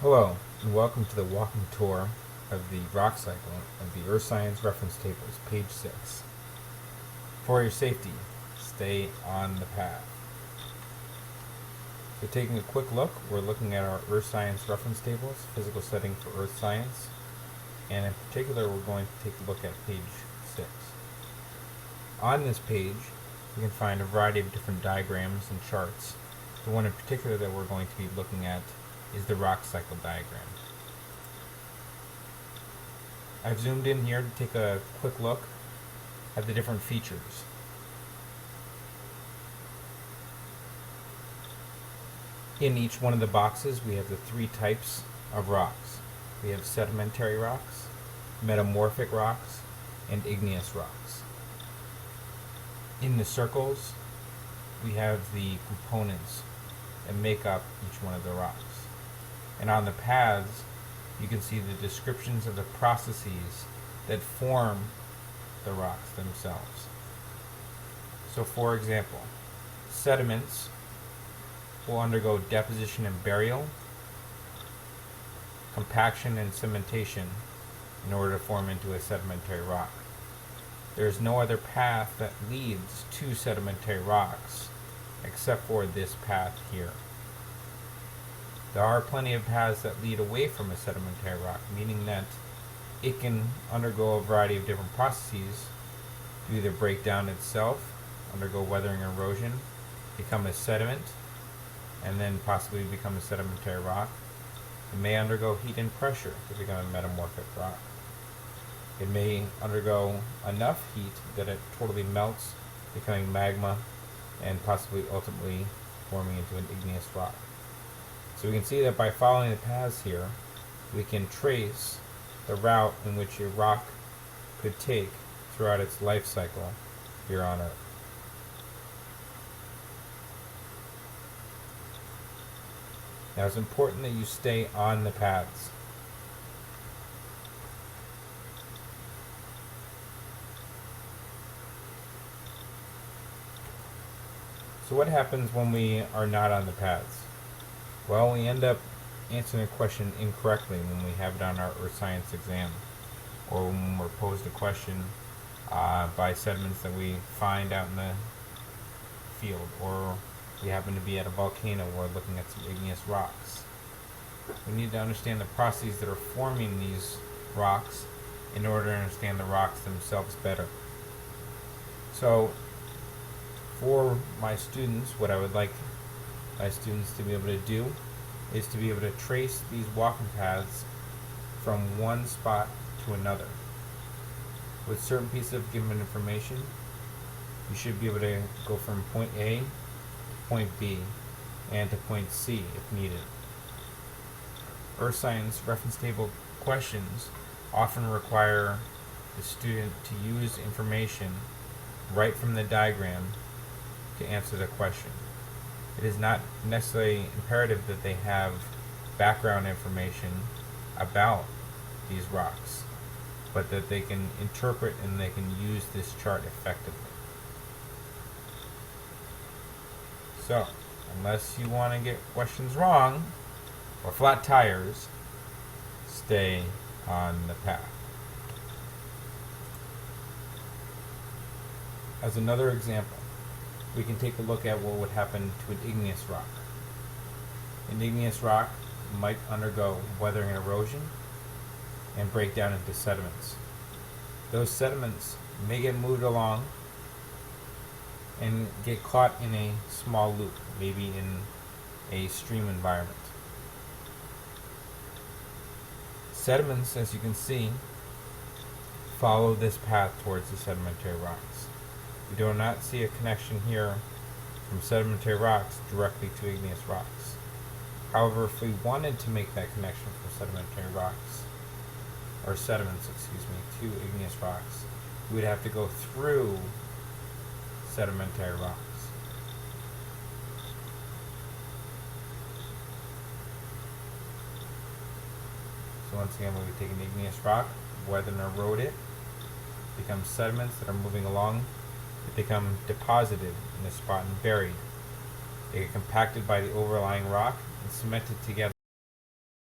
Hello, and welcome to the walking tour of the rock cycle of the Earth Science Reference Tables, page 6. For your safety, stay on the path. So taking a quick look, we're looking at our Earth Science Reference Tables, physical setting for Earth Science, and in particular we're going to take a look at page 6. On this page, you can find a variety of different diagrams and charts. The one in particular that we're going to be looking at is the rock cycle diagram. I've zoomed in here to take a quick look at the different features. In each one of the boxes we have the three types of rocks. We have sedimentary rocks, metamorphic rocks, and igneous rocks. In the circles we have the components that make up each one of the rocks. And on the paths you can see the descriptions of the processes that form the rocks themselves. So for example, sediments will undergo deposition and burial, compaction and cementation in order to form into a sedimentary rock. There is no other path that leads to sedimentary rocks except for this path here. There are plenty of paths that lead away from a sedimentary rock, meaning that it can undergo a variety of different processes to either break down itself, undergo weathering and erosion, become a sediment, and then possibly become a sedimentary rock. It may undergo heat and pressure to become a metamorphic rock. It may undergo enough heat that it totally melts, becoming magma, and possibly ultimately forming into an igneous rock. So we can see that by following the paths here, we can trace the route in which a rock could take throughout its life cycle here on Earth. Now it's important that you stay on the paths. So what happens when we are not on the paths? Well, we end up answering a question incorrectly when we have it on our Earth Science exam, or when we're posed a question by sediments that we find out in the field, or we happen to be at a volcano where we're looking at some igneous rocks. We need to understand the processes that are forming these rocks in order to understand the rocks themselves better. So for my students, what I would like my students to be able to do is to be able to trace these walking paths from one spot to another. With certain pieces of given information, you should be able to go from point A to point B and to point C if needed. Earth Science reference table questions often require the student to use information right from the diagram to answer the question. It is not necessarily imperative that they have background information about these rocks, but that they can interpret and they can use this chart effectively. So, unless you want to get questions wrong or flat tires, stay on the path. As another example, we can take a look at what would happen to an igneous rock. An igneous rock might undergo weathering and erosion and break down into sediments. Those sediments may get moved along and get caught in a small loop, maybe in a stream environment. Sediments, as you can see, follow this path towards the sedimentary rocks. We do not see a connection here from sedimentary rocks directly to igneous rocks. However, if we wanted to make that connection from sedimentary rocks, or sediments, to igneous rocks, we would have to go through sedimentary rocks. So once again, when we take an igneous rock, weather and erode it, becomes sediments that are moving along, they become deposited in a spot and buried. They get compacted by the overlying rock and cemented together.